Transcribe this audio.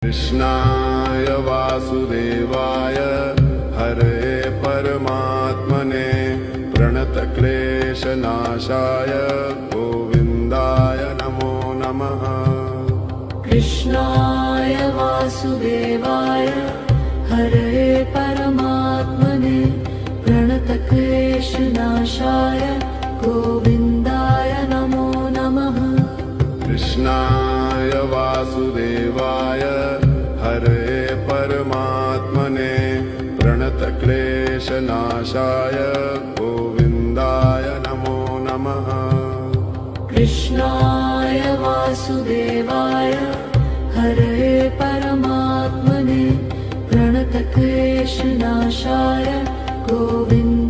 कृष्णाय वासुदेवाय हरे परमात्मने प्रणतक्लेशनाशाय गोविन्दाय नमो नमः। कृष्णाय वासुदेवाय हरे परमात्मने प्रणतक्लेशनाशाय गोविन्दाय नमो नमः। कृष्णाय वासुदेवाय हरे परमात्मने प्रणतक्लेशनाशाय गोविन्दाय नमो नमः। कृष्णाय वासुदेवाय हरे परमात्मने प्रणतक्लेशनाशाय गोविन्दाय